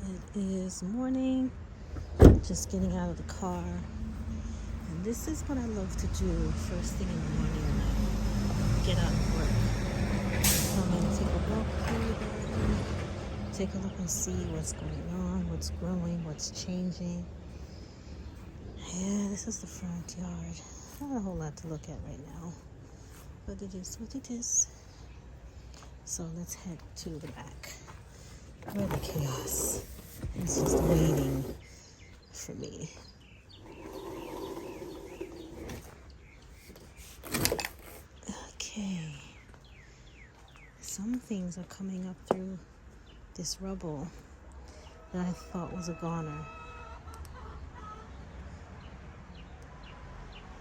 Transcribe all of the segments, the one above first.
It is morning, just getting out of the car. And this is what I love to do first thing in the morning when I get out of work. So I'm going to take a walk through the garden, take a look and see what's going on, what's growing, what's changing. Yeah, this is the front yard. Not a whole lot to look at right now, but it is what it is. So let's head to the back where the chaos is just waiting for me. Okay, some things are coming up through this rubble that I thought was a goner.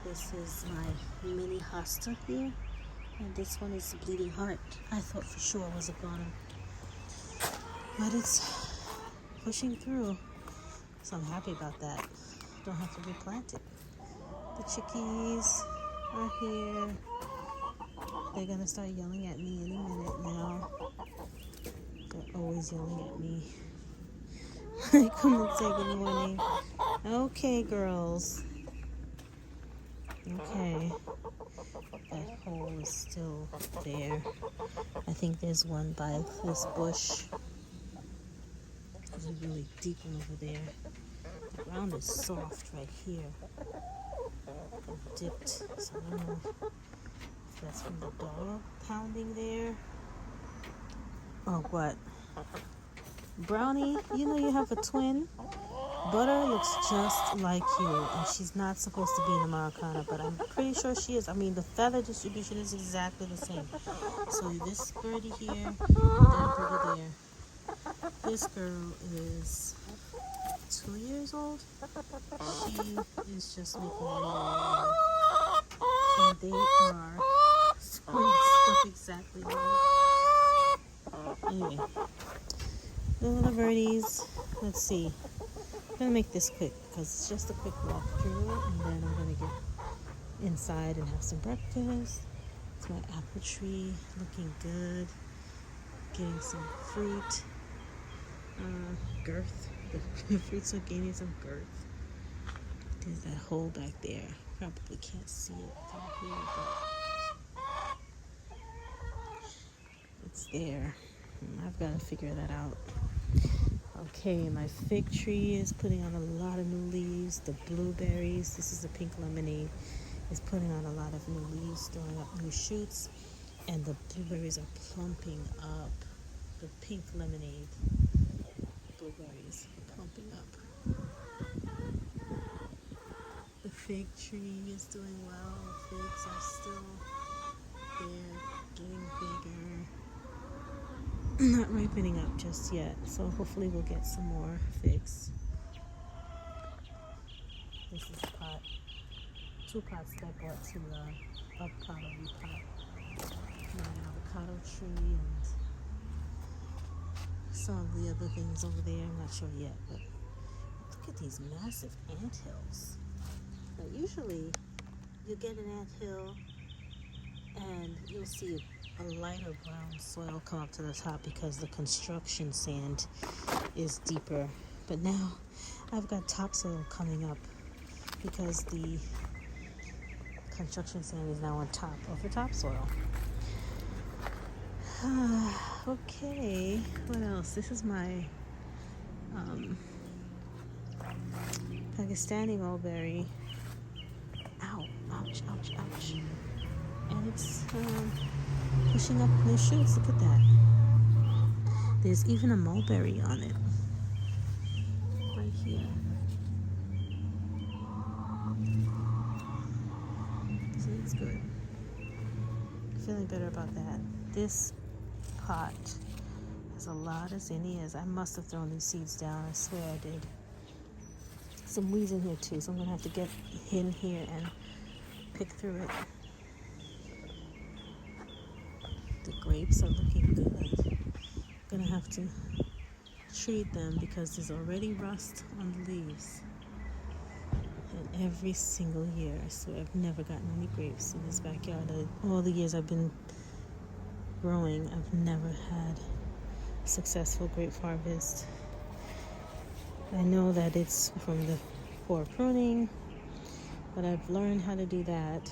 This is my mini hosta here, and this one is the bleeding heart. I thought for sure it was a goner, but it's pushing through, so I'm happy about that. Don't have to replant it. The chickies are here. They're gonna start yelling at me any minute now. They're always yelling at me. I come and say good morning. Okay, girls. Okay. That hole is still there. I think there's one by this bush. There's a really deep one over there. The ground is soft right here. I've dipped, so I don't know if that's from the dog pounding there. Oh, what? Brownie, you know you have a twin? Butter looks just like you, and she's not supposed to be in the Americana, but I'm pretty sure she is. I mean, the feather distribution is exactly the same. So this birdie here, and that birdie there. This girl is 2 years old. She is just making a little, and they are doing stuff exactly like. Anyway, the little birdies. Let's see. I'm gonna make this quick because it's just a quick walk through, and then I'm gonna get inside and have some breakfast. It's my apple tree looking good, getting some fruit, girth. The fruits are gaining some girth. There's that hole back there. Probably can't see it through here, but it's there. I've got to figure that out. Okay, my fig tree is putting on a lot of new leaves. The blueberries, this is the pink lemonade, is putting on a lot of new leaves, throwing up new shoots. And the blueberries are plumping up. The pink lemonade blueberries are plumping up. The fig tree is doing well. The figs are still there, getting bigger. Not ripening up just yet, so hopefully we'll get some more figs. This is a pot, 2 pots that I bought to avocado repot. My avocado tree and some of the other things over there. I'm not sure yet, but look at these massive anthills. Now usually you get an anthill and you'll see a lighter brown soil come up to the top because the construction sand is deeper. But now I've got topsoil coming up because the construction sand is now on top of the topsoil. Okay, what else? This is my Pakistani mulberry. Ow, ouch, ouch, ouch. And it's pushing up new shoots. Look at that. There's even a mulberry on it. Right here. So it's good. Feeling better about that. This pot has a lot of zinnias. I must have thrown these seeds down. I swear I did. Some weeds in here too, so I'm going to have to get in here and pick through it. The grapes are looking good. I'm gonna have to treat them because there's already rust on the leaves. And every single year, I swear, I've never gotten any grapes in this backyard. All the years I've been growing, I've never had a successful grape harvest. I know that it's from the poor pruning, but I've learned how to do that,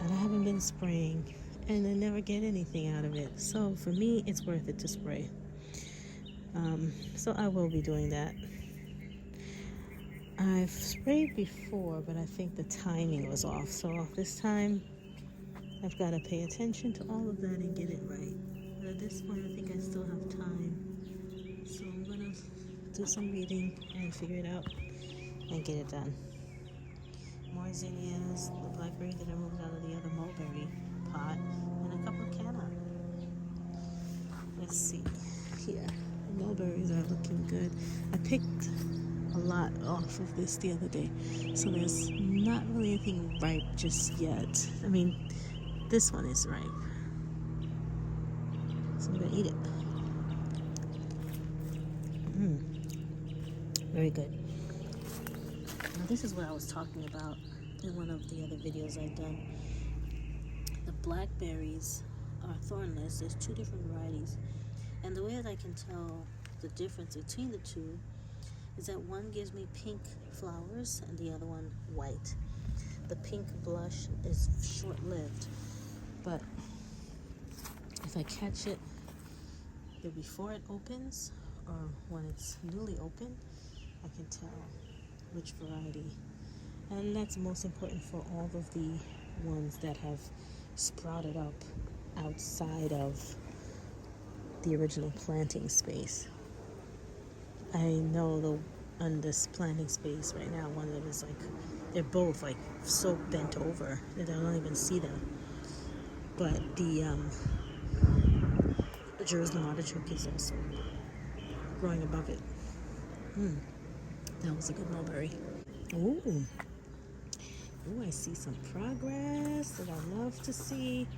and I haven't been spraying, and I never get anything out of it. So for me, it's worth it to spray. So I will be doing that. I've sprayed before, but I think the timing was off. So this time, I've got to pay attention to all of that and get it right. But at this point, I think I still have time. So I'm going to do some reading and figure it out and get it done. More zinnias, the blackberry that I moved out of the other mulberry pot, and a couple of canna. Let's see. Yeah, the mulberries are looking good. I picked a lot off of this the other day, so there's not really anything ripe just yet. I mean, this one is ripe, so I'm gonna eat it. Very good. Now this is what I was talking about in one of the other videos I've done. The blackberries are thornless. There's two different varieties, and the way that I can tell the difference between the two is that one gives me pink flowers and the other one white. The pink blush is short-lived, but if I catch it either before it opens or when it's newly open, I can tell which variety. And that's most important for all of the ones that have sprouted up outside of the original planting space. I know on this planting space right now, one of them is like, they're both like so bent over that I don't even see them. But the Jerusalem artichoke is also growing above it. That was a good mulberry. Ooh, I see some progress that I love to see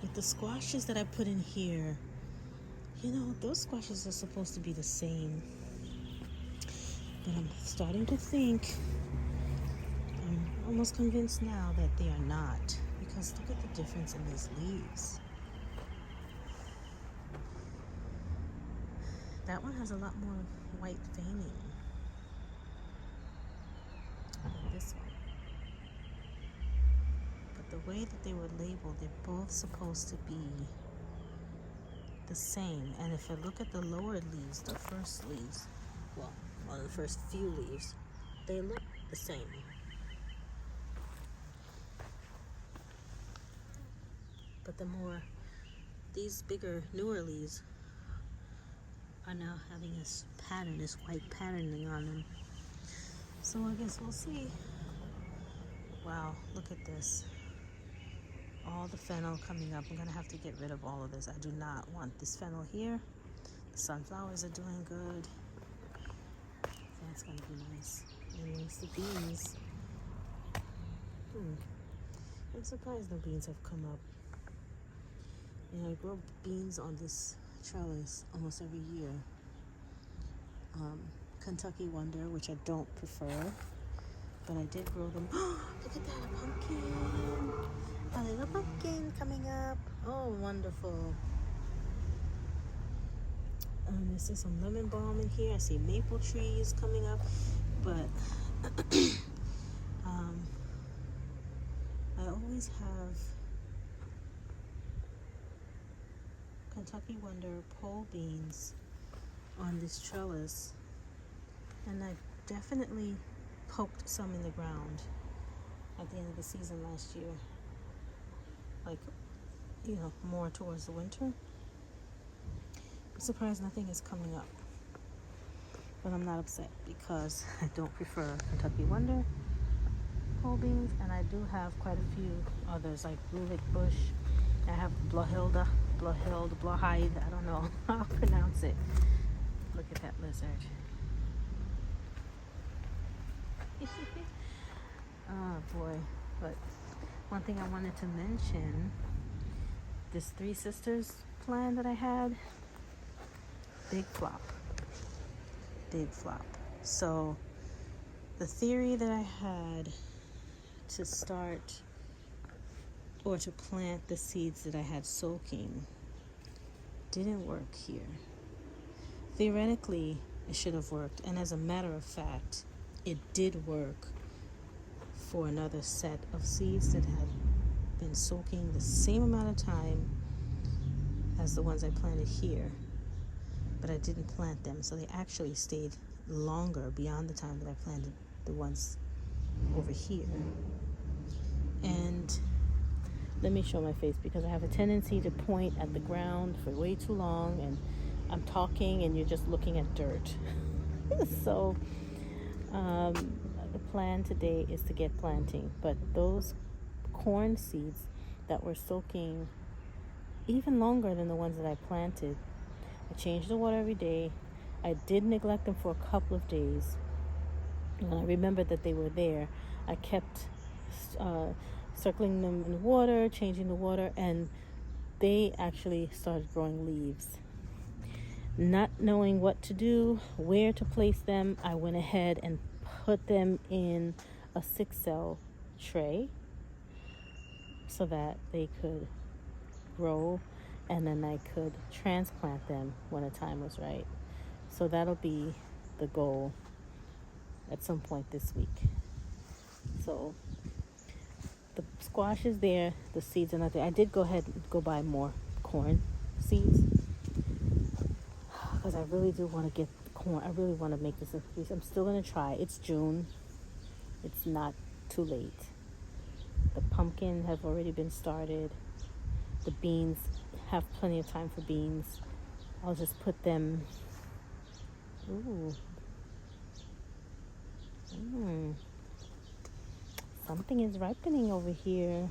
with the squashes that I put in here. You know, those squashes are supposed to be the same, but I'm starting to think, I'm almost convinced now that they are not, because look at the difference in these leaves. That one has a lot more white veining than this one. But the way that they were labeled, they're both supposed to be the same. And if I look at the lower leaves, the first leaves, well, the first few leaves, they look the same. But these bigger, newer leaves are now having this pattern, this white patterning on them. So I guess we'll see. Wow, look at this. All the fennel coming up. I'm going to have to get rid of all of this. I do not want this fennel here. The sunflowers are doing good. That's going to be nice. And there's the beans. I'm surprised no beans have come up. And I grow beans on this trellis almost every year. Kentucky Wonder, which I don't prefer, but I did grow them. Look at that, a pumpkin! A little pumpkin coming up. Oh, wonderful. I see some lemon balm in here. I see maple trees coming up, but I always have Kentucky Wonder pole beans on this trellis, and I definitely poked some in the ground at the end of the season last year, like, you know, more towards the winter. I'm surprised nothing is coming up, but I'm not upset because I don't prefer Kentucky Wonder pole beans, and I do have quite a few others like Blue Lick Bush. I have Blahide, I don't know how to pronounce it. Look at that lizard. Oh boy. But one thing I wanted to mention, this Three Sisters plan that I had, big flop. So the theory that I had to start or to plant the seeds that I had soaking didn't work here. Theoretically, it should have worked. And as a matter of fact, it did work for another set of seeds that had been soaking the same amount of time as the ones I planted here, but I didn't plant them, so they actually stayed longer beyond the time that I planted the ones over here. And let me show my face, because I have a tendency to point at the ground for way too long, and I'm talking and you're just looking at dirt. So the plan today is to get planting, but those corn seeds that were soaking even longer than the ones that I planted, I changed the water every day. I did neglect them for a couple of days. When I remembered that they were there, I kept circling them in the water, changing the water, and they actually started growing leaves. Not knowing what to do, where to place them, I went ahead and put them in a 6-cell tray so that they could grow, and then I could transplant them when the time was right. So that'll be the goal at some point this week. So the squash is there, the seeds are not there. I did go ahead and go buy more corn seeds because I really do want to get corn. I really want to make this increase. I'm still going to try. It's June. It's not too late. The pumpkin have already been started. The beans have plenty of time for beans. I'll just put them. Ooh. Something is ripening over here.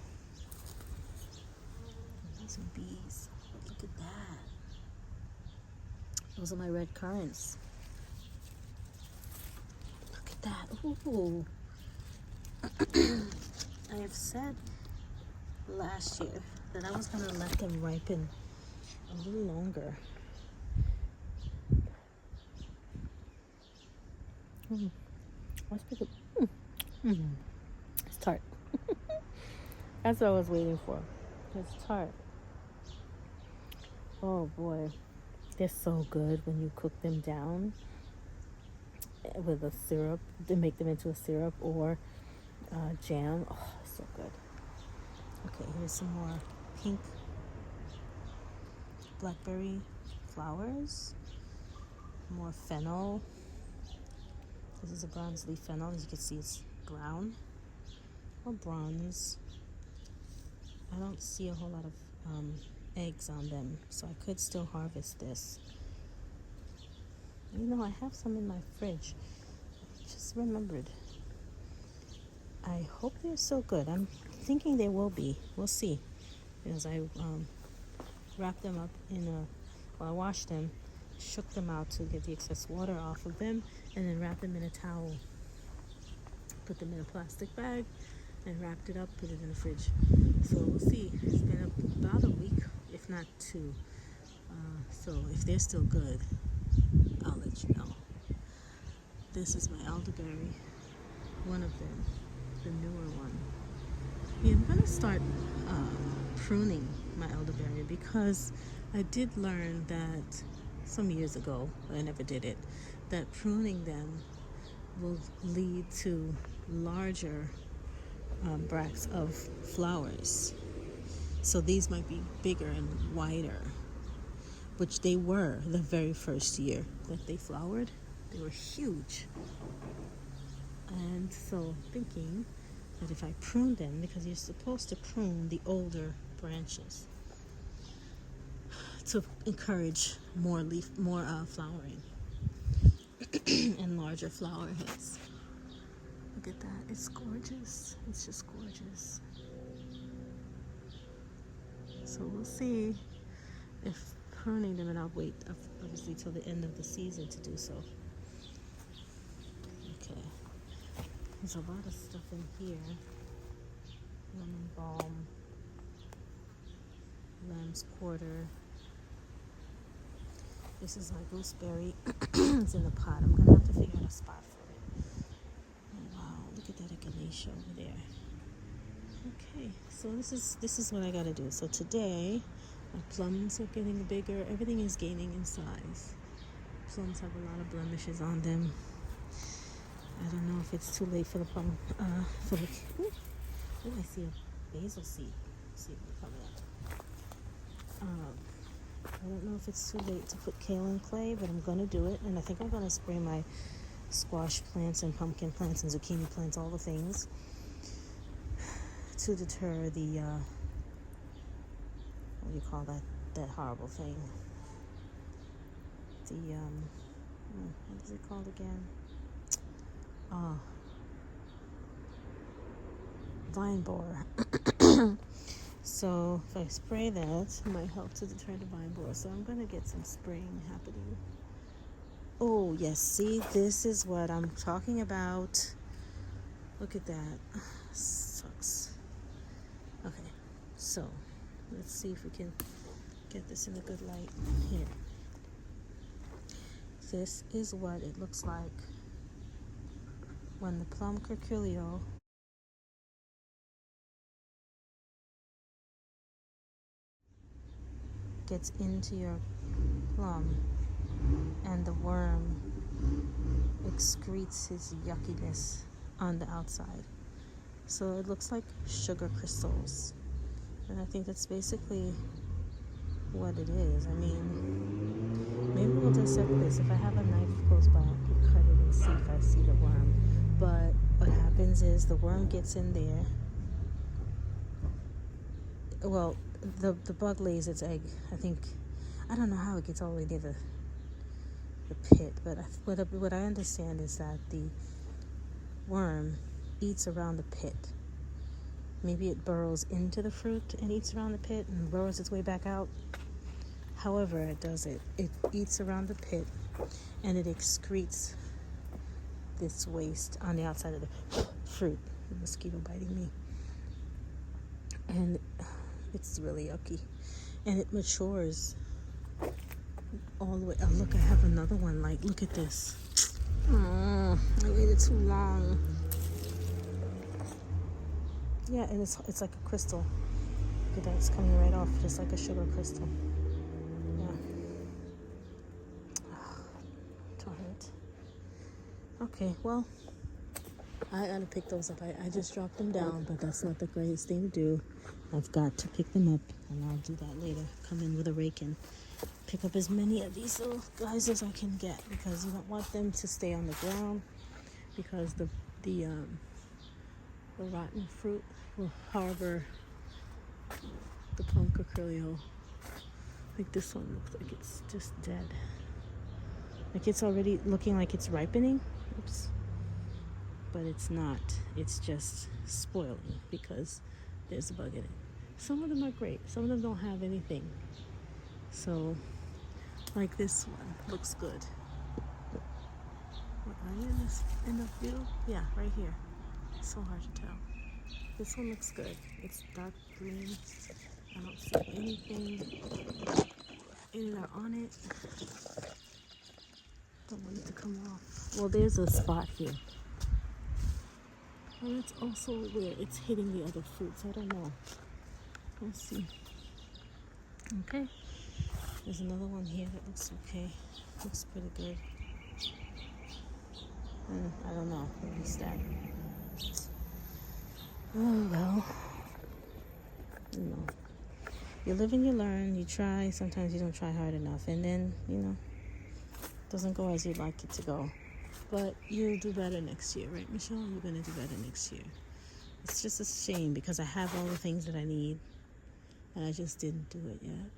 Some bees. Look at that. Those are my red currants. Look at that. Ooh. I have said last year that I was going to let them ripen a little longer. Let's pick it. It's tart. That's what I was waiting for. It's tart. Oh boy, they're so good when you cook them down with a syrup to make them into a syrup or jam. Oh, so good. Okay, here's some more pink blackberry flowers. More fennel. This is a bronze leaf fennel. As you can see, it's brown or bronze. I don't see a whole lot of eggs on them, so I could still harvest this. You know, I have some in my fridge. I just remembered. I hope they're still good. I'm thinking they will be. We'll see. Because I wrapped them up I washed them, shook them out to get the excess water off of them, and then wrapped them in a towel. Put them in a plastic bag and wrapped it up, put it in the fridge. So we'll see. It's been about a week, if not 2. So if they're still good, I'll let you know. This is my elderberry, one of them, the newer one. Yeah, I'm going to start pruning my elderberry because I did learn that some years ago, I never did it, that pruning them will lead to larger bracts of flowers. So these might be bigger and wider, which they were the very first year that they flowered. They were huge. And so thinking that if I prune them, because you're supposed to prune the older branches to encourage more flowering and larger flower heads. Look at that. It's gorgeous. It's just gorgeous. So we'll see if pruning them, and I'll wait obviously till the end of the season to do so. Okay. There's a lot of stuff in here. Lemon balm, lamb's quarter. This is my gooseberry. It's in the pot. I'm gonna have to figure out a spot for it. Oh, wow, look at that echinacea over there. Okay, so this is what I gotta do. So today, my plums are getting bigger. Everything is gaining in size. plums have a lot of blemishes on them. I don't know if it's too late for the plum, for the, oh, I see a basil seed. See if it's coming up. I don't know if it's too late to put kale in clay, but I'm gonna do it, and I think I'm gonna spray my squash plants and pumpkin plants and zucchini plants, all the things, to deter the, what do you call that horrible thing? The, what is it called again? Vine borer. So if I spray that, it might help to deter the vine borer. So I'm gonna get some spraying happening. Oh yes, see, this is what I'm talking about. Look at that. Sucks. Okay, so let's see if we can get this in a good light here. This is what it looks like when the plum curculio gets into your plum and the worm excretes his yuckiness on the outside. So it looks like sugar crystals. And I think that's basically what it is. I mean, maybe we'll dissect this. If I have a knife close by, I could cut it and see if I see the worm. But what happens is the worm gets in there. Well, the bug lays its egg. I don't know how it gets all the way near the pit, but what I understand is that the worm eats around the pit. Maybe it burrows into the fruit and eats around the pit and burrows its way back out. However it does it eats around the pit and it excretes this waste on the outside of the fruit. The mosquito biting me. And it's really yucky. And it matures all the way. Oh, look, I have another one. Like, look at this. Oh, I waited too long. Yeah, and it's like a crystal. Look at that, it's coming right off, just like a sugar crystal. Yeah. Darn it. Okay, well, I gotta pick those up. I just dropped them down, but that's not the greatest thing to do. I've got to pick them up, and I'll do that later. Come in with a rake and pick up as many of these little guys as I can get, because you don't want them to stay on the ground, because the rotten fruit will harbor the plum curculio. Like this one looks like it's just dead. Like it's already looking like it's ripening. Oops. But it's not. It's just spoiling because there's a bug in it. Some of them are great. Some of them don't have anything. So, like this one looks good. What, are you in the view? Yeah, right here. It's so hard to tell. This one looks good. It's dark green. I don't see anything in or on it. Don't want it to come off. Well, there's a spot here. And it's also where it's hitting the other fruits. I don't know. Let's see. Okay. There's another one here that looks okay. Looks pretty good. I don't know. Maybe that. Oh, well. You know. You live and you learn. You try. Sometimes you don't try hard enough. And then, it doesn't go as you'd like it to go. But you'll do better next year, right, Michelle? You're going to do better next year. It's just a shame because I have all the things that I need. And I just didn't do it yet.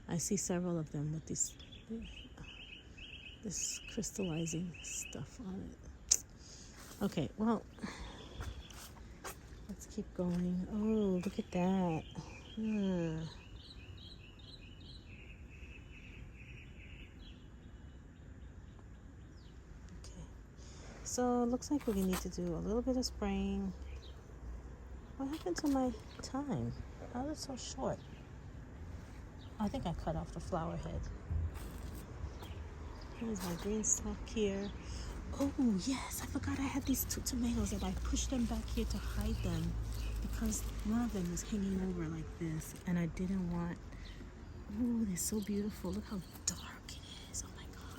I see several of them with this crystallizing stuff on it. Okay, well, let's keep going. Oh, look at that. Okay, so it looks like we need to do a little bit of spraying. What happened to my time? How is it so short? I think I cut off the flower head. Here's my green stalk here. Oh, yes, I forgot I had these 2 tomatoes and I pushed them back here to hide them because one of them was hanging over like this and I didn't want... Oh, they're so beautiful. Look how dark it is. Oh my God.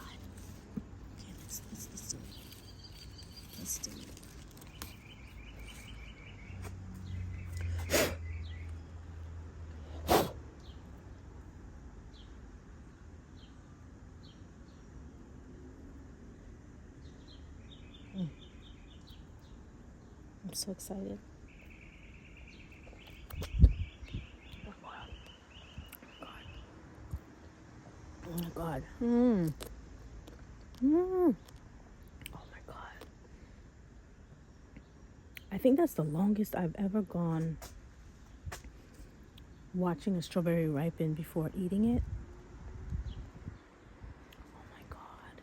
I'm so excited. Oh my god. Oh my god. I think that's the longest I've ever gone watching a strawberry ripen before eating it. Oh my god.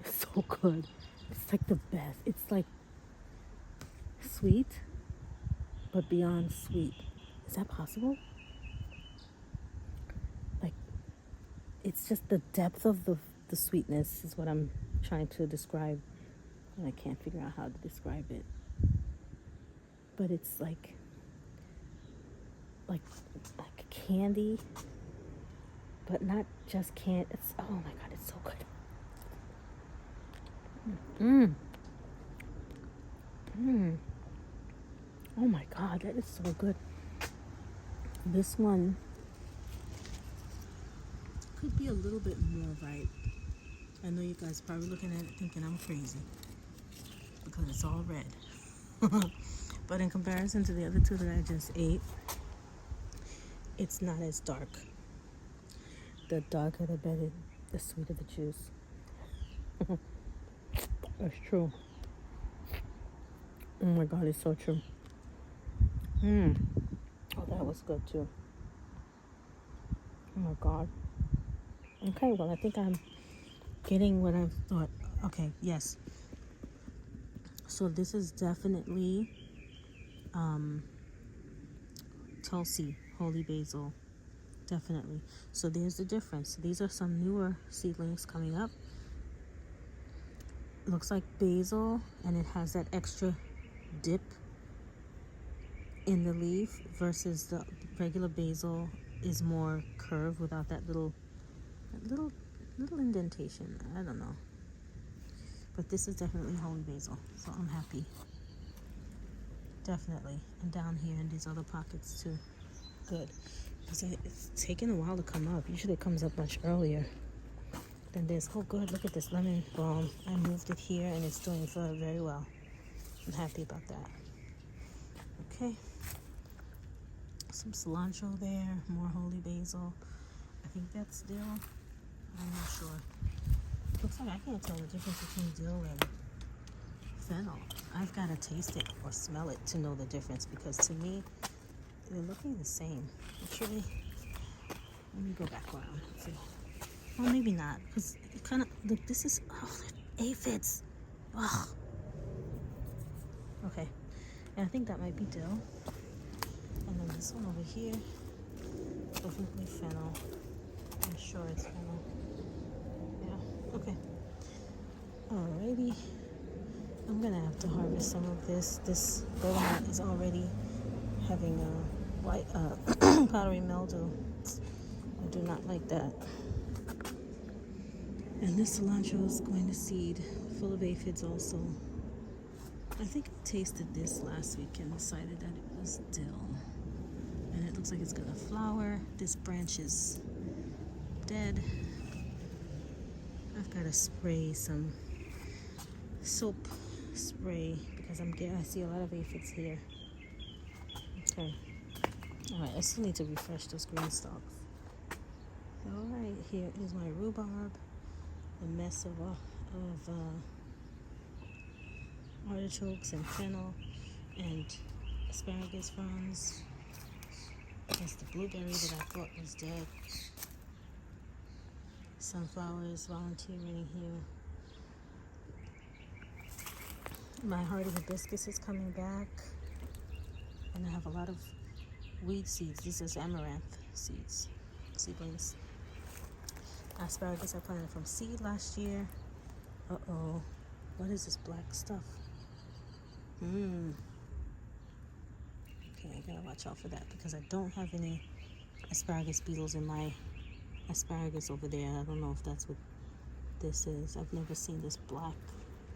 It's so good. It's like the best. It's like sweet, but beyond sweet. Is that possible? Like, it's just the depth of the sweetness is what I'm trying to describe. And I can't figure out how to describe it. But it's like candy, but not just candy. It's, oh my god, it's so good. Oh my god, that is so good. This one could be a little bit more ripe. I know you guys are probably looking at it thinking I'm crazy because it's all red. But in comparison to the other two that I just ate, it's not as dark. The darker the better, the sweeter the juice. That's true. Oh my god, it's so true. Oh, that was good too. Oh my god. Okay, well, I think I'm getting what I thought. Okay, yes. So this is definitely Tulsi, holy basil. Definitely. So there's the difference. These are some newer seedlings coming up. Looks like basil, and it has that extra dip in the leaf versus the regular basil is more curved without that little indentation. I don't know. But this is definitely holy basil, so I'm happy. Definitely. And down here in these other pockets too. Good. Because it's taken a while to come up. Usually it comes up much earlier than this. Oh good, look at this lemon balm. I moved it here and it's doing very well. I'm happy about that. Okay. Some cilantro there, more holy basil. I think that's dill. I'm not sure. Looks like I can't tell the difference between dill and fennel. I've got to taste it or smell it to know the difference because to me, they're looking the same. Actually, let me go back around and see. Well, maybe not because it kind of, look, this is, oh, aphids. Ugh. Okay. And I think that might be dill. And then this one over here, definitely fennel. I'm sure it's fennel. Yeah, okay. Alrighty. I'm gonna have to harvest some of this. This bergamot is already having a white powdery mildew. I do not like that. And this cilantro is going to seed, full of aphids also. I think I tasted this last week and decided that it was dill. And it looks like it's gonna flower. This branch is dead. I've got to spray some soap spray because I see a lot of aphids here. Okay. Alright, I still need to refresh those green stalks. Alright, here is my rhubarb. A mess of artichokes and fennel and asparagus fronds. That's the blueberry that I thought was dead. Sunflowers volunteering here. My hardy hibiscus is coming back. And I have a lot of weed seeds. This is amaranth seedlings. Asparagus I planted from seed last year. Uh-oh. What is this black stuff? Okay, I gotta watch out for that because I don't have any asparagus beetles in my asparagus over there. I don't know if that's what this is. I've never seen this black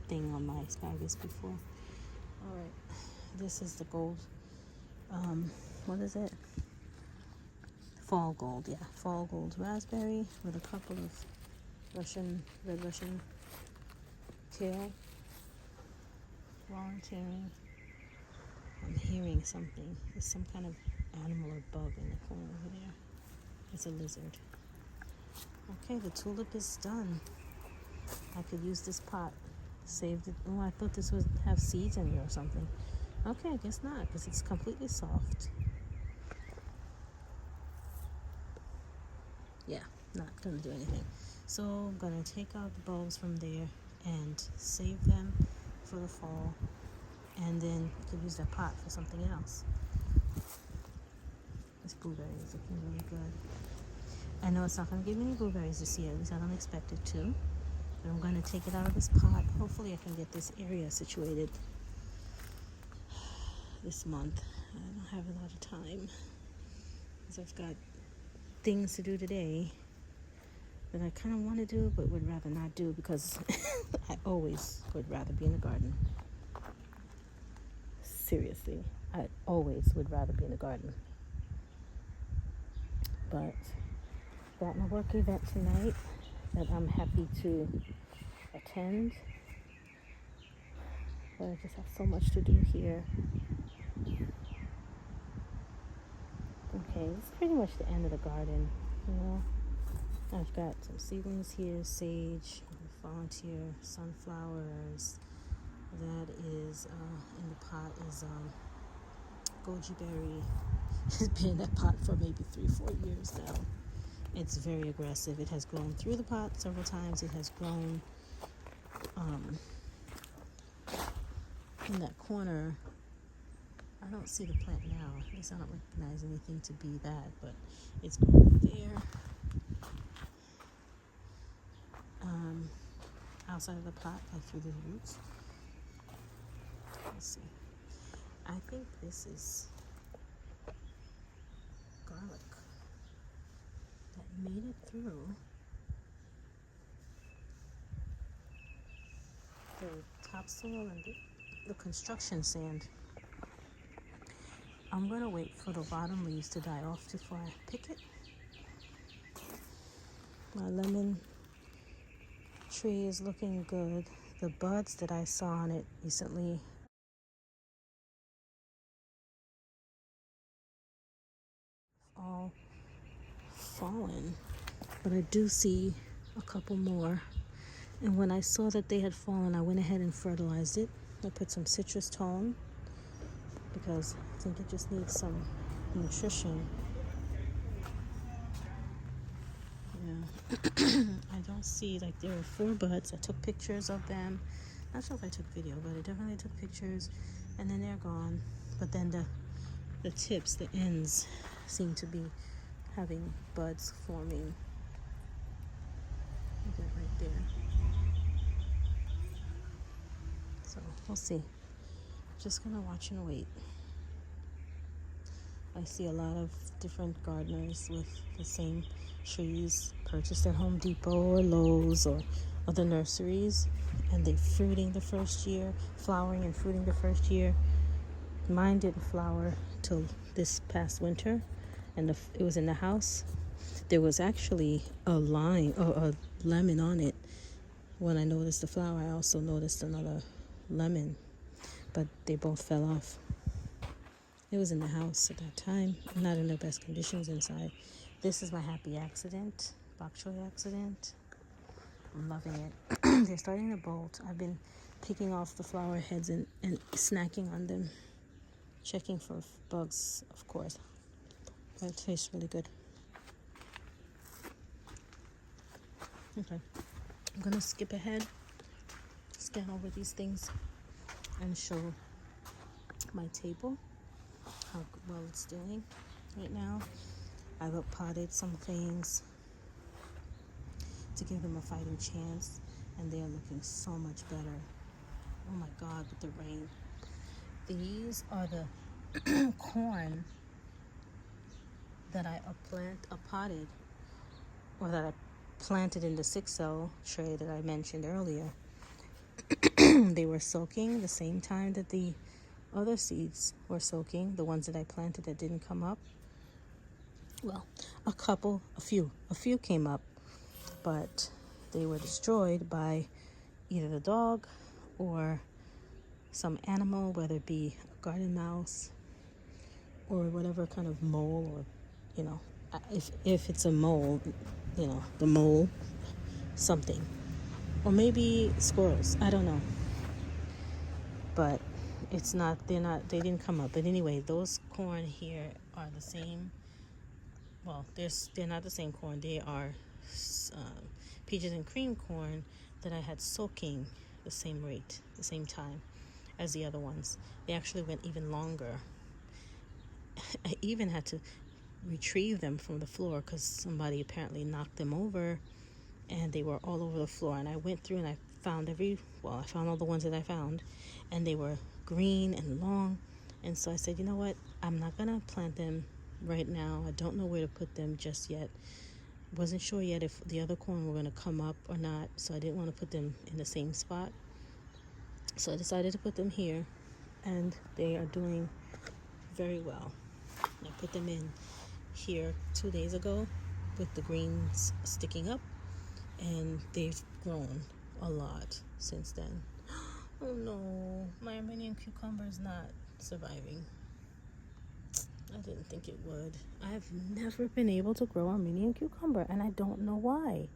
thing on my asparagus before. Alright, this is the gold. What is it? Fall gold, yeah. Fall gold raspberry with a couple of red Russian kale volunteering. I'm hearing something. There's some kind of animal or bug in the corner over there. It's a lizard. Okay, the tulip is done. I could use this pot. Saved it. Oh, I thought this would have seeds in it or something. Okay, I guess not, because it's completely soft. Yeah, not gonna do anything. So I'm gonna take out the bulbs from there and save them for the fall, and then I could use that pot for something else. This blueberry is looking really good. I know it's not gonna give me any blueberries this year, at least I don't expect it to. But I'm gonna take it out of this pot. Hopefully I can get this area situated this month. I don't have a lot of time, because I've got things to do today that I kind of want to do but would rather not do, because I always would rather be in the garden. Seriously, I always would rather be in the garden. But got my work event tonight that I'm happy to attend. But I just have so much to do here. Okay, it's pretty much the end of the garden, you know. I've got some seedlings here, sage, volunteer, sunflowers. That is, in the pot is goji berry. It's been in that pot for maybe 3-4 years now. It's very aggressive. It has grown through the pot several times. It has grown in that corner. I don't see the plant now. At least I don't recognize anything to be that, but it's growing there. Outside of the pot, like through the roots. Let's see. I think this is garlic that made it through the topsoil and the construction sand. I'm gonna wait for the bottom leaves to die off before I pick it. My lemon tree is looking good. The buds that I saw on it recently all fallen, but I do see a couple more. And when I saw that they had fallen, I went ahead and fertilized it. I put some citrus tone because I think it just needs some nutrition. Yeah. I don't see, like, there were 4 buds. I took pictures of them. Not sure if I took video, but I definitely took pictures, and then they're gone. But then the tips, the ends, seem to be having buds forming. Look at right there. So we'll see. Just gonna watch and wait. I see a lot of different gardeners with the same trees purchased at Home Depot or Lowe's or other nurseries, and they're fruiting the first year, flowering and fruiting the first year. Mine didn't flower till this past winter, and it was in the house. There was actually a lime or a lemon on it. When I noticed the flower, I also noticed another lemon, but they both fell off. It was in the house at that time, not in the best conditions inside. This is my happy accident, bok choy accident. I'm loving it. They're starting to bolt. I've been picking off the flower heads and snacking on them, checking for bugs, of course. But it tastes really good. Okay, I'm gonna skip ahead, scan over these things, and show my table how well it's doing right now. I've potted some things to give them a fighting chance, and they are looking so much better. Oh my God, with the rain. These are the corn that I potted, or that I planted in the 6-cell tray that I mentioned earlier. They were soaking the same time that the other seeds were soaking, the ones that I planted that didn't come up. Well, a few came up, but they were destroyed by either the dog or some animal, whether it be a garden mouse or whatever kind of mole, or if it's a mole, the mole something, or maybe squirrels, I don't know, but they didn't come up. But anyway, those corn here are the same. Well, they're not the same corn. They are peaches and cream corn that I had soaking the same rate, the same time as the other ones. They actually went even longer. I even had to retrieve them from the floor because somebody apparently knocked them over, and they were all over the floor. And I went through and I found I found all the ones that I found, and they were green and long. And so I said, you know what? I'm not going to plant them right now. I don't know where to put them just yet. Wasn't sure yet if the other corn were going to come up or not, so I didn't want to put them in the same spot. So I decided to put them here, and they are doing very well. I put them in here 2 days ago with the greens sticking up, and they've grown a lot since then. Oh no, my Armenian cucumber is not surviving. I didn't think it would. I've never been able to grow Armenian cucumber, and I don't know why.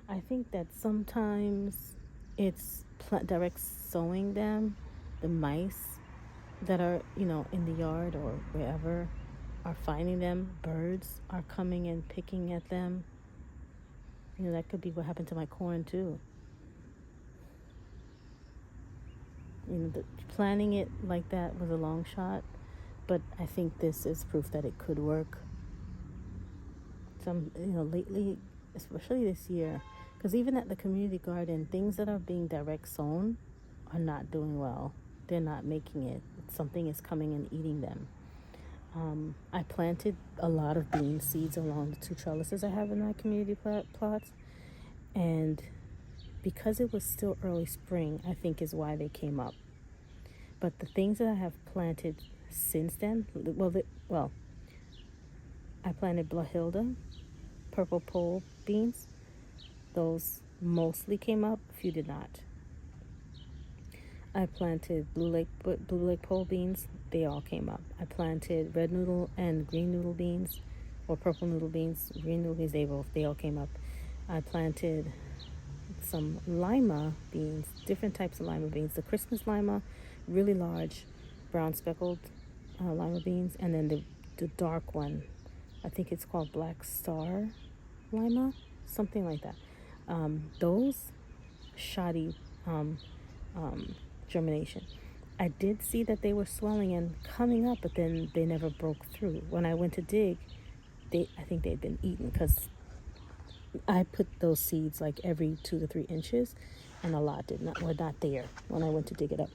I think that sometimes it's direct sowing them. The mice that are, in the yard or wherever are finding them. Birds are coming and picking at them. That could be what happened to my corn too. Planning it like that was a long shot, but I think this is proof that it could work. Lately, especially this year, because even at the community garden, things that are being direct sown are not doing well. They're not making it. Something is coming and eating them. I planted a lot of bean seeds along the 2 trellises I have in my community plots, and because it was still early spring, I think is why they came up. But the things that I have planted since then, I planted Blahilda, purple pole beans. Those mostly came up, a few did not. I planted Blue Lake pole beans. They all came up. I planted red noodle and green noodle beans, or purple noodle beans, green noodle beans. They all came up. I planted some lima beans, different types of lima beans. The Christmas lima, really large, brown speckled lima beans, and then the dark one. I think it's called Black Star lima, something like that. Those shoddy germination. I did see that they were swelling and coming up, but then they never broke through. When I went to dig, I think they'd been eaten, because I put those seeds like every 2 to 3 inches, and a lot were not there when I went to dig it up.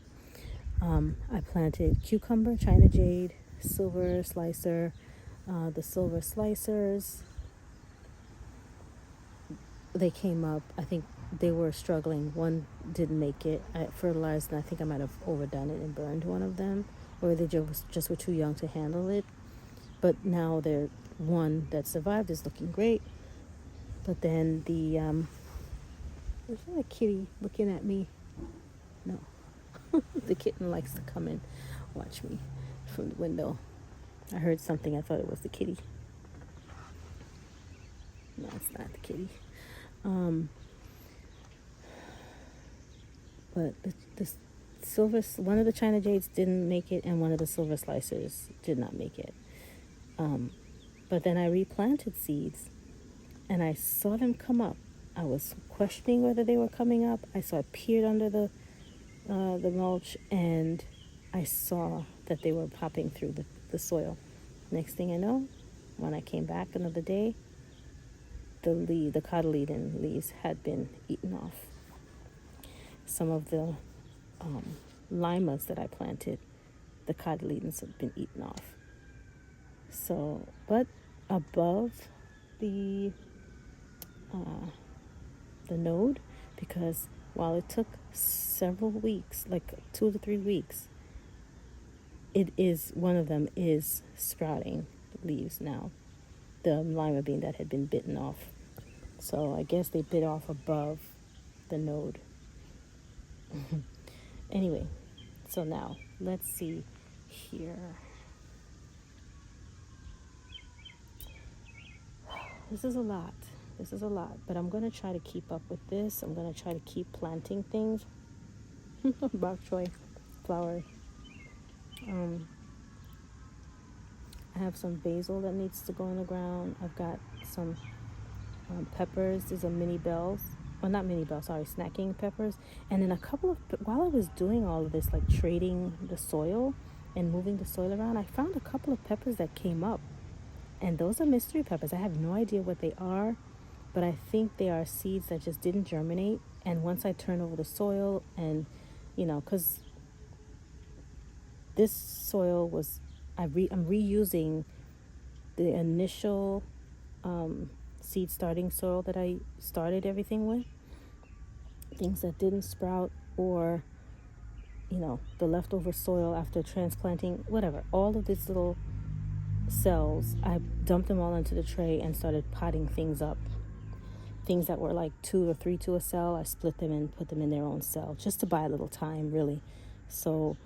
I planted cucumber, China jade, silver slicer. The silver slicers, they came up. I think they were struggling. One didn't make it. I fertilized, and I think I might have overdone it and burned one of them, or they just were too young to handle it. But now the one that survived is looking great. But then is that a kitty looking at me? No. The kitten likes to come and watch me from the window. I heard something. I thought it was the kitty. No, it's not the kitty. But the silver, one of the China jades didn't make it, and one of the silver slicers did not make it. But then I replanted seeds, and I saw them come up. I was questioning whether they were coming up. I peered under the mulch, and I saw that they were popping through the soil. Next thing I know, when I came back another day, the cotyledon leaves had been eaten off. Some of the limas that I planted, the cotyledons have been eaten off. So, but above the node, because while it took several weeks, like 2 to 3 weeks, one of them is sprouting leaves now, the lima bean that had been bitten off. So I guess they bit off above the node. Anyway, so now let's see here. This is a lot. This is a lot, but I'm going to try to keep up with this. I'm going to try to keep planting things. Bok choy flower. I have some basil that needs to go in the ground. I've got some peppers. These are mini bells. Well, not mini bells, sorry, snacking peppers. And then a couple of, while I was doing all of this, like trading the soil and moving the soil around, I found a couple of peppers that came up. And those are mystery peppers. I have no idea what they are, but I think they are seeds that just didn't germinate. And once I turn over the soil and, because this soil was, I'm reusing the initial seed starting soil that I started everything with. Things that didn't sprout, or, the leftover soil after transplanting, whatever. All of these little cells, I dumped them all into the tray and started potting things up. Things that were like 2 or 3 to a cell, I split them and put them in their own cell, just to buy a little time, really. So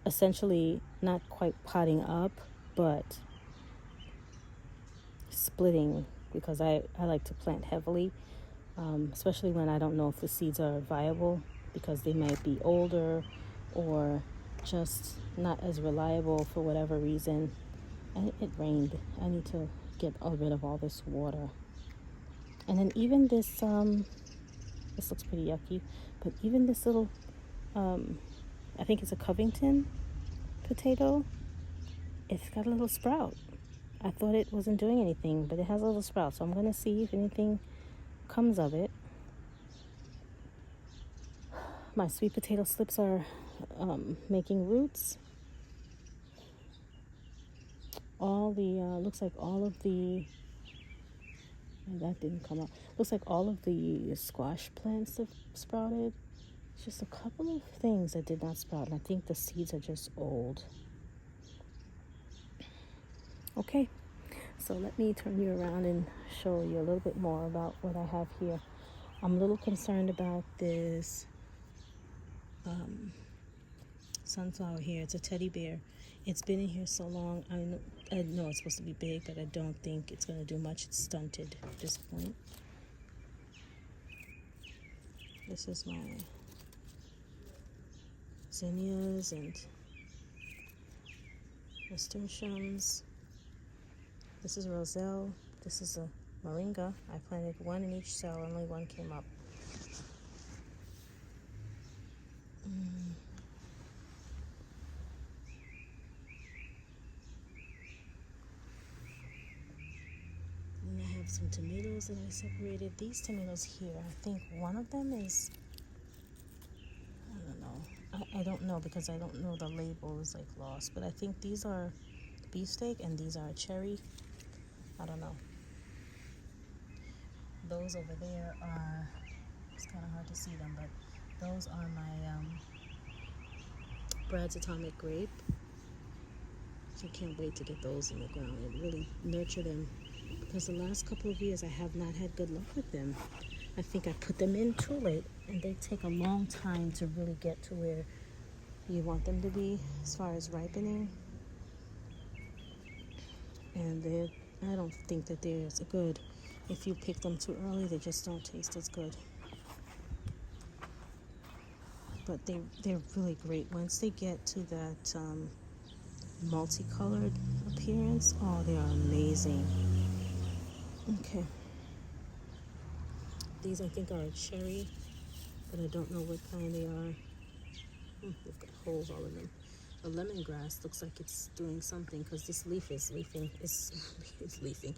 essentially not quite potting up, but splitting, because I like to plant heavily, especially when I don't know if the seeds are viable, because they might be older or just not as reliable for whatever reason. And it rained. I need to get rid of all this water. And then even this, this looks pretty yucky, but even this little, I think it's a Covington potato, it's got a little sprout. I thought it wasn't doing anything, but it has a little sprout. So I'm going to see if anything comes of it. My sweet potato slips are making roots. Looks like all of the, that didn't come up. Looks like all of the squash plants have sprouted. It's just a couple of things that did not sprout, and I think the seeds are just old. Okay, so let me turn you around and show you a little bit more about what I have here. I'm a little concerned about this sunflower here. It's a teddy bear. It's been in here so long. I know it's supposed to be big, but I don't think it's going to do much. It's stunted at this point. This is my zinnias and nasturtiums. This is roselle. This is a moringa. I planted one in each cell. Only one came up. And I have some tomatoes that I separated. These tomatoes here, I think one of them is, I don't know. I don't know, because I don't know, the label is like lost. But I think these are beefsteak and these are cherry. I don't know. Those over there are, it's kind of hard to see them, but those are my Brad's Atomic Grape. So I can't wait to get those in the ground and really nurture them, because the last couple of years I have not had good luck with them. I think I put them in too late, and they take a long time to really get to where you want them to be as far as ripening. And I don't think that they're as good. If you pick them too early, they just don't taste as good. But they're really great. Once they get to that multicolored appearance, oh, they are amazing. Okay. These I think are a cherry, but I don't know what kind they are. They've got holes all in them. The lemongrass looks like it's doing something, because this leaf is leafing. It's leafing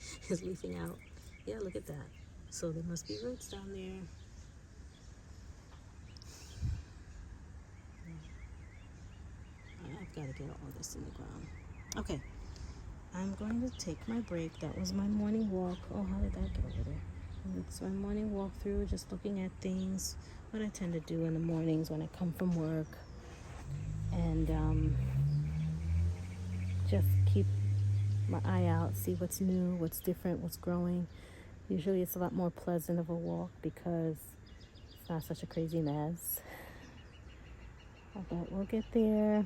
out. Yeah, look at that. So there must be roots down there. I've got to get all this in the ground. Okay, I'm going to take my break. That was my morning walk. Oh, how did that get over there? It's my morning walk through, just looking at things, what I tend to do in the mornings when I come from work. And just keep my eye out, see what's new, what's different, what's growing. Usually it's a lot more pleasant of a walk because it's not such a crazy mess. But we'll get there.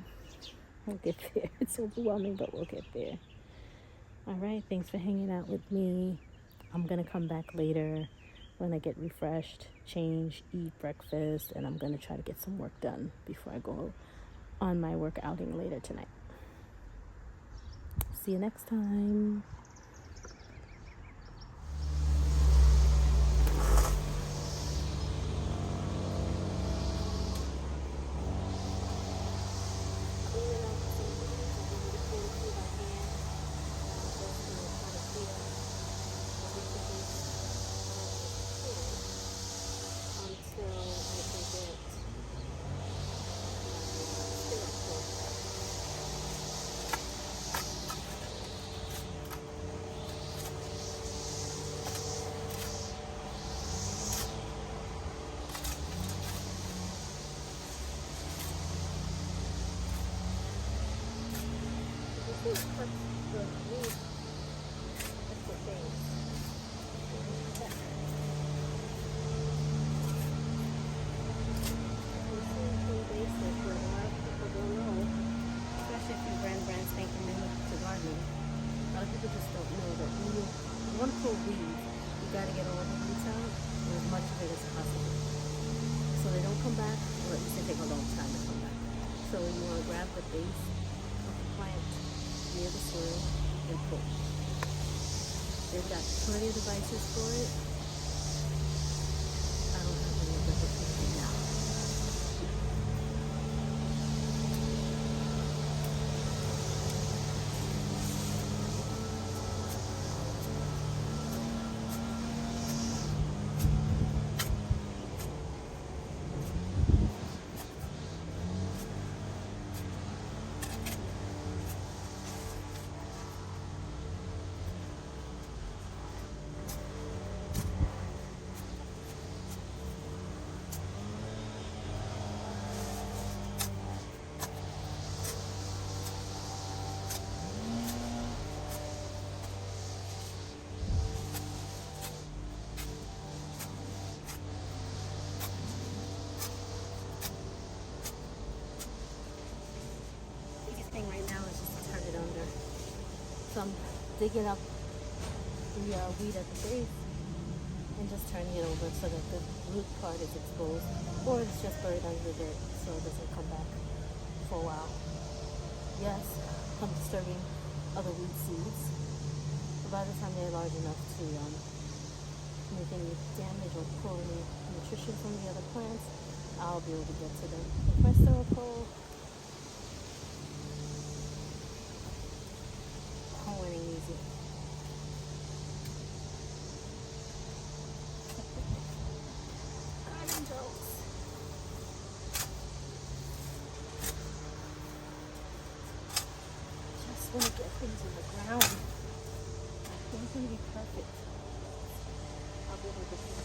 We'll get there. It's overwhelming, but we'll get there. All right, thanks for hanging out with me. I'm going to come back later when I get refreshed, change, eat breakfast, and I'm going to try to get some work done before I go on my work outing later tonight. See you next time. Pull weed, you got to get all the weeds out or as much of it as possible so they don't come back, or at least they take a long time to come back. So you want to grab the base of the plant near the soil and pull. They've got plenty of devices for it. I don't have any of the right now. Right now is just to turn it under. So I'm digging up the weed at the base and just turning it over so that the root part is exposed, or it's just buried under the dirt so it doesn't come back for a while. Yes, I'm disturbing other weed seeds, but by the time they're large enough to make any damage or pull any nutrition from the other plants, I'll be able to get to them. If I stir a pole, ain't easy. Garden jokes. Just want to get things in the ground. It's going to be perfect. I'll be able to get things.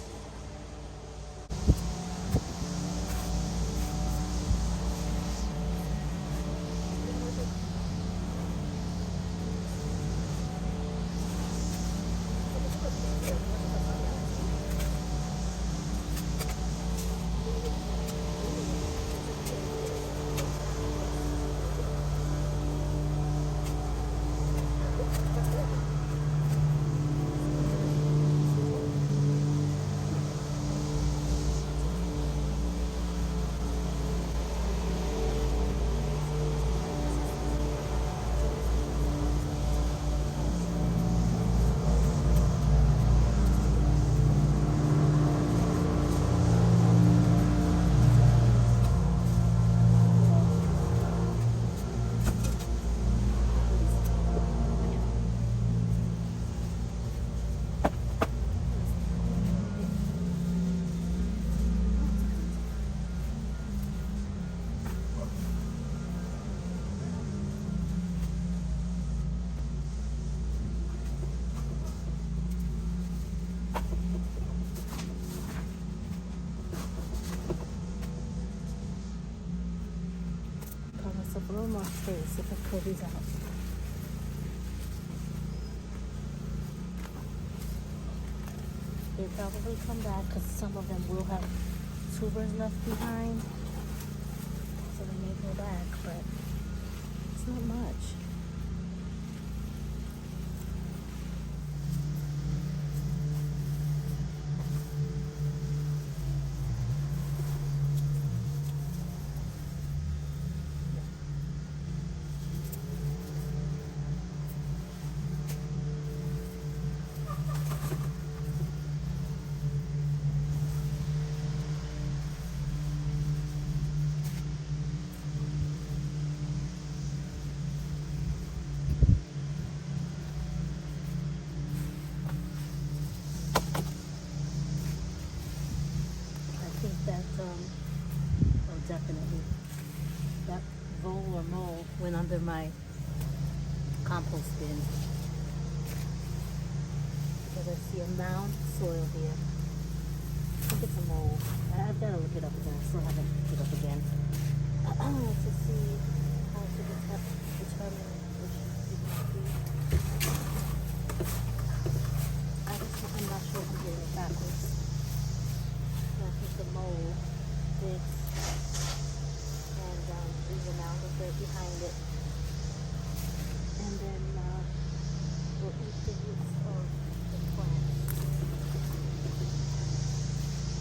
A little more space if I pull these out. They'll probably come back because some of them will have tubers left behind. So they back, but it's not much. Definitely. That vole or mole went under my compost bin. Because I see a mound of soil here. I think it's a mole. I've got to look it up again. I still haven't looked it up again. To see how to determine which it might be. I'm not sure if I'm getting it backwards. I think the mole digs and leaves a mound of dirt behind it, and then we'll eat the roots of the plant.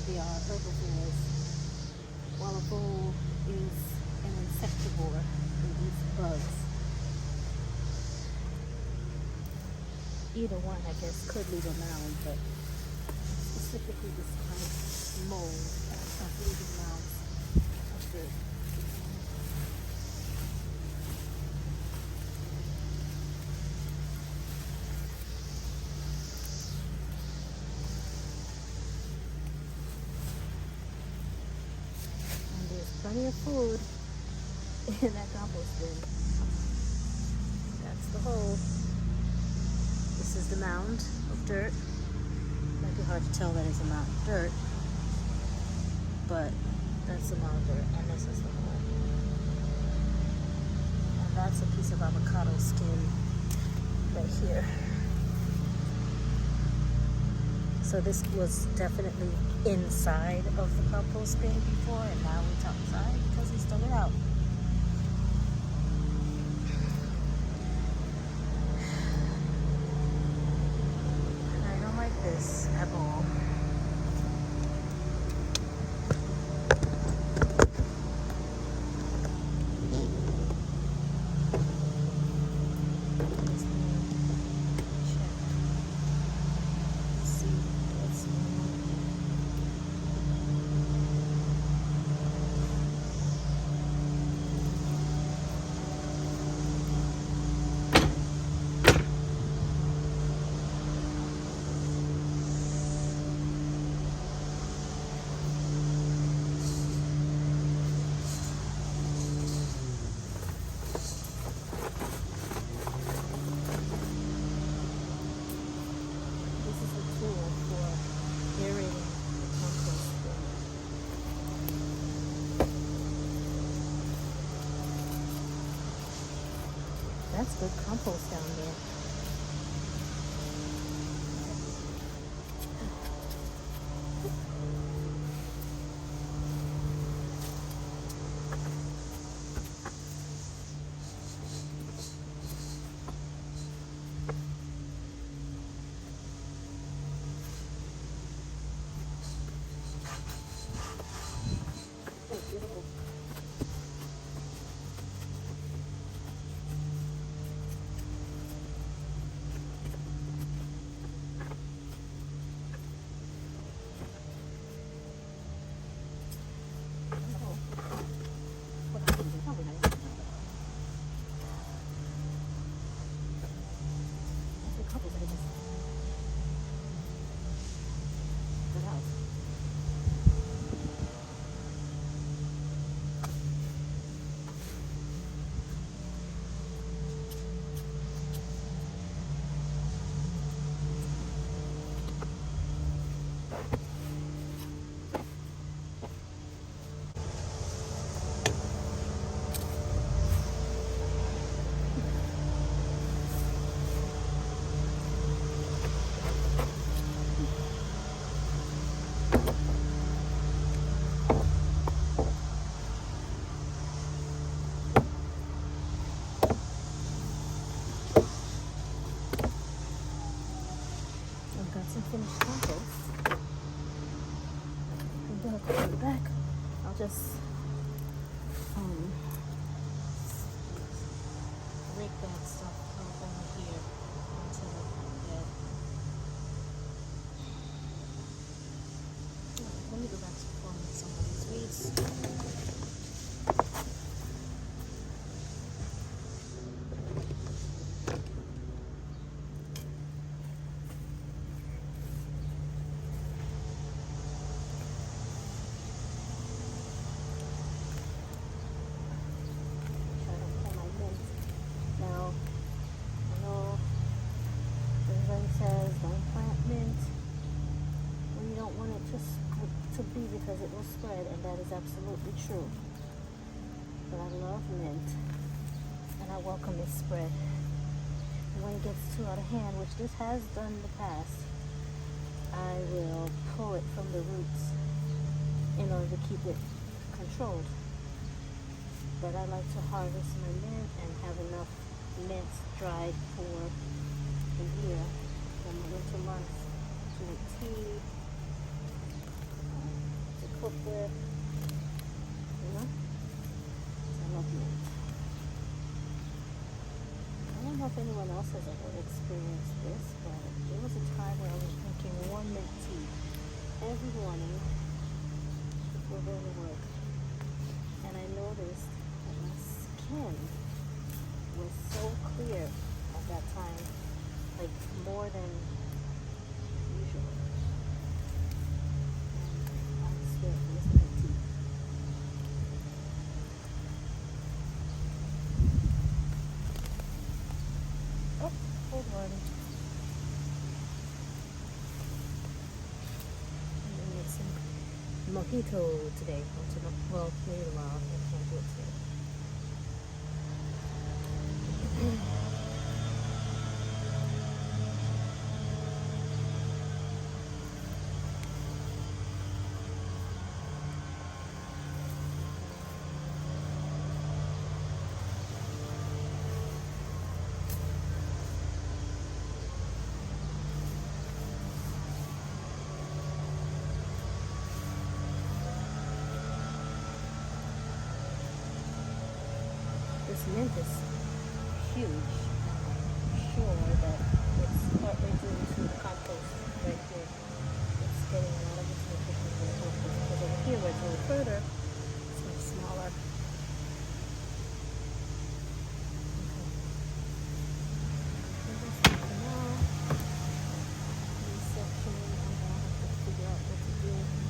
They are herbivores, while a vole is an insectivore. It eats bugs. Either one, I guess, could leave a mound, but specifically this kind of mold of leaving mounds of dirt. And there's plenty of food in that compost bin. That's the hole. This is the mound of dirt. Might be hard to tell that it's a mound of dirt, but that's the mound of dirt, and this is the hole. And that's a piece of avocado skin right here. So this was definitely inside of the compost bin before, and now it's outside because he's dug it out. This at all. That's good compost down there. finished compost. And then I'll come back. I'll just rake that stuff up over here onto the bed. Let me go back to forming some of these weeds. To be because it will spread, and that is absolutely true. But I love mint, and I welcome its spread. And when it gets too out of hand, which this has done in the past, I will pull it from the roots in order to keep it controlled. But I like to harvest my mint and have enough mint dried for the year, from the winter months to make tea, cook with, you know. I love mint. I don't know if anyone else has ever experienced this, but there was a time where I was drinking warm mint tea every morning before going to work, and I noticed that my skin was so clear at that time, like more than usual. Oh, hold on. I'm gonna make some mojito today. Well, maybe tomorrow. I can't do it today. This mint is huge. I'm sure that it's partly due to the compost right here. It's getting a lot of its nutrition from the compost. Because over here, where it's a little further, it's much smaller. Okay. So that's it for now. In this section, I'm going to have to figure out what to do.